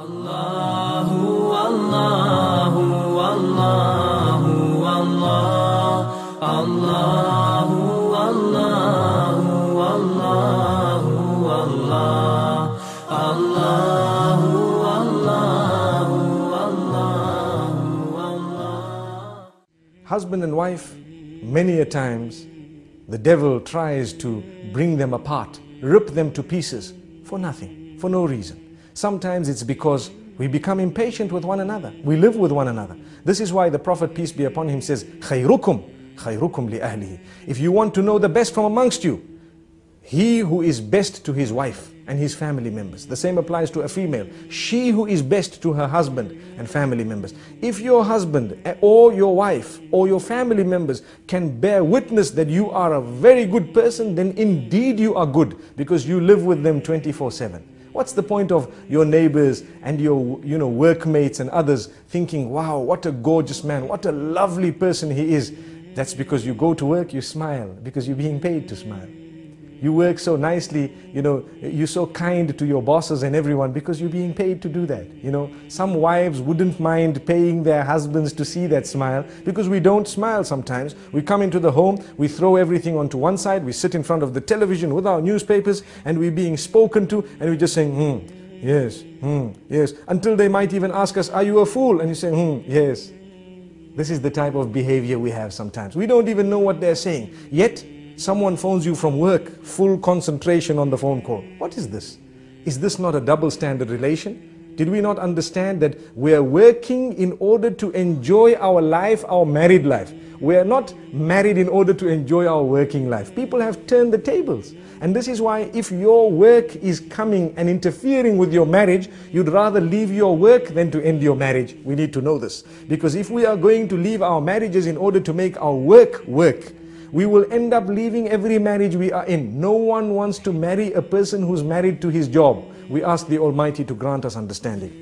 Allahu, Allahu, Allahu, Allah, Allahu, Allahu, Allahu, Allah, Allahu, Allahu, Allahu, Allah. Husband and wife, many a times, the devil tries to bring them apart, rip them to pieces for nothing, for no reason. Sometimes it's because we become impatient with one another. We live with one another. This is why the Prophet, peace be upon him, says, خَيْرُكُمْ خَيْرُكُمْ لِأَهْلِهِ. If you want to know the best from amongst you, he who is best to his wife and his family members. The same applies to a female. She who is best to her husband and family members. If your husband or your wife or your family members can bear witness that you are a very good person, then indeed you are good, because you live with them 24/7. What's the point of your neighbors and your workmates and others thinking, wow, what a gorgeous man, what a lovely person he is? That's because you go to work, you smile, because you're being paid to smile. You work so nicely, you're so kind to your bosses and everyone because you're being paid to do that. Some wives wouldn't mind paying their husbands to see that smile, because we don't smile sometimes. We come into the home, we throw everything onto one side, we sit in front of the television with our newspapers, and we're being spoken to, and we're just saying, yes, yes, until they might even ask us, are you a fool? And you say, yes. This is the type of behavior we have sometimes. We don't even know what they're saying. Yet, someone phones you from work, full concentration on the phone call. What is this? Is this not a double standard relation? Did we not understand that we are working in order to enjoy our life, our married life? We are not married in order to enjoy our working life. People have turned the tables. And this is why if your work is coming and interfering with your marriage, you'd rather leave your work than to end your marriage. We need to know this. Because if we are going to leave our marriages in order to make our work work, we will end up leaving every marriage we are in. No one wants to marry a person who's married to his job. We ask the Almighty to grant us understanding.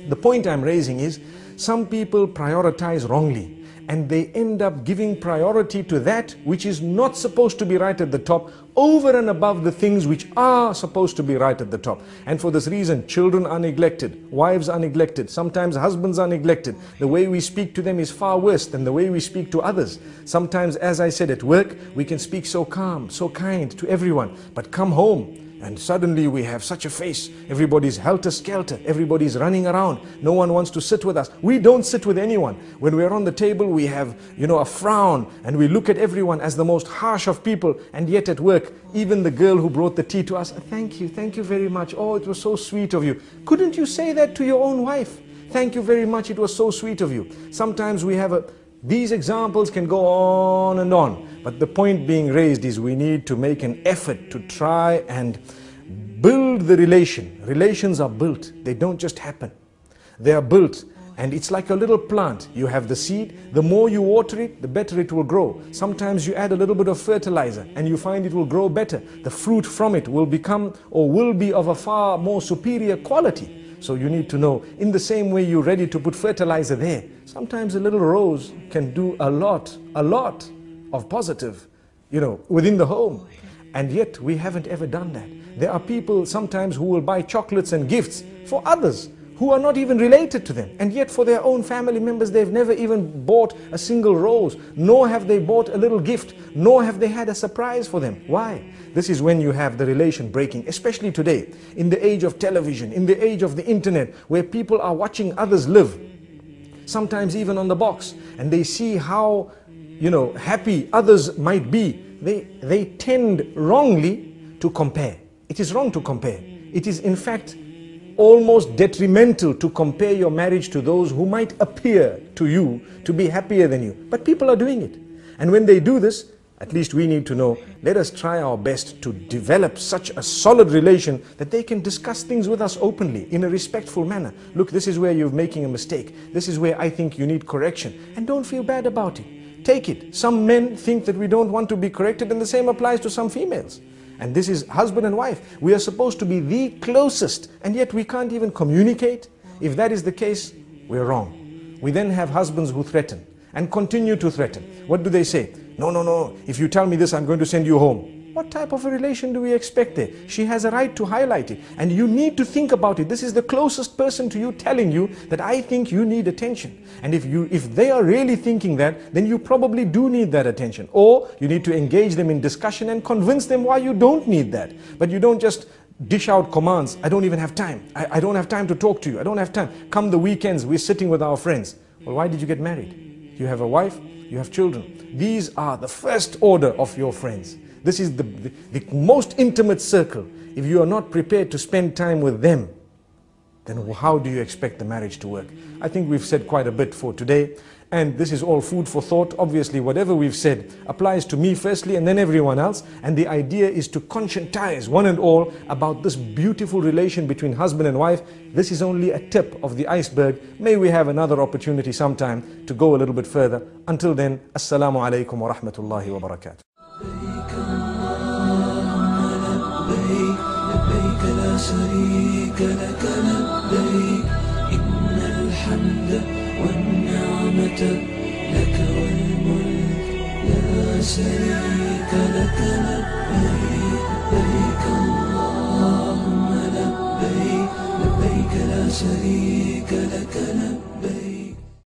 The point I'm raising is, some people prioritize wrongly, and they end up giving priority to that which is not supposed to be right at the top, over and above the things which are supposed to be right at the top. And for this reason, children are neglected, wives are neglected, sometimes husbands are neglected. The way we speak to them is far worse than the way we speak to others. Sometimes, as I said, at work, we can speak so calm, so kind to everyone, but come home, and suddenly we have such a face. Everybody's helter-skelter. Everybody's running around. No one wants to sit with us. We don't sit with anyone. When we're on the table, we have, a frown, and we look at everyone as the most harsh of people. And yet at work, even the girl who brought the tea to us, thank you very much. Oh, it was so sweet of you. Couldn't you say that to your own wife? Thank you very much. It was so sweet of you. Sometimes we have these examples can go on and on. But the point being raised is we need to make an effort to try and build the relation. Relations are built. They don't just happen. They are built. And it's like a little plant. You have the seed. The more you water it, the better it will grow. Sometimes you add a little bit of fertilizer and you find it will grow better. The fruit from it will become or will be of a far more superior quality. So you need to know, in the same way you're ready to put fertilizer there, sometimes a little rose can do a lot of positive, within the home. And yet we haven't ever done that. There are people sometimes who will buy chocolates and gifts for others who are not even related to them. And yet for their own family members, they've never even bought a single rose, nor have they bought a little gift, nor have they had a surprise for them. Why? This is when you have the relation breaking, especially today, in the age of television, in the age of the internet, where people are watching others live, sometimes even on the box, and they see how, happy others might be. They tend wrongly to compare. It is wrong to compare. It is in fact almost detrimental to compare your marriage to those who might appear to you to be happier than you. But people are doing it. And when they do this, at least we need to know, let us try our best to develop such a solid relation that they can discuss things with us openly, in a respectful manner. Look, this is where you're making a mistake. This is where I think you need correction. And don't feel bad about it. Take it. Some men think that we don't want to be corrected, and the same applies to some females. And this is husband and wife. We are supposed to be the closest, and yet we can't even communicate. If that is the case, we're wrong. We then have husbands who threaten and continue to threaten. What do they say? No, if you tell me this, I'm going to send you home. What type of a relation do we expect there? She has a right to highlight it. And you need to think about it. This is the closest person to you telling you that I think you need attention. And if they are really thinking that, then you probably do need that attention. Or you need to engage them in discussion and convince them why you don't need that. But you don't just dish out commands. I don't even have time. I don't have time to talk to you. I don't have time. Come the weekends, we're sitting with our friends. Well, why did you get married? You have a wife, you have children. These are the first order of your friends. This is the most intimate circle. If you are not prepared to spend time with them, then how do you expect the marriage to work? I think we've said quite a bit for today. And this is all food for thought. Obviously, whatever we've said applies to me firstly and then everyone else. And the idea is to conscientize one and all about this beautiful relation between husband and wife. This is only a tip of the iceberg. May we have another opportunity sometime to go a little bit further. Until then, Assalamu alaikum wa rahmatullahi wa barakatuh. لا شريك لك لبيك إن الحمد والنعمة لك والملك لا شريك لك لبيك لبيك اللهم لبيك لبيك لا شريك لك لبيك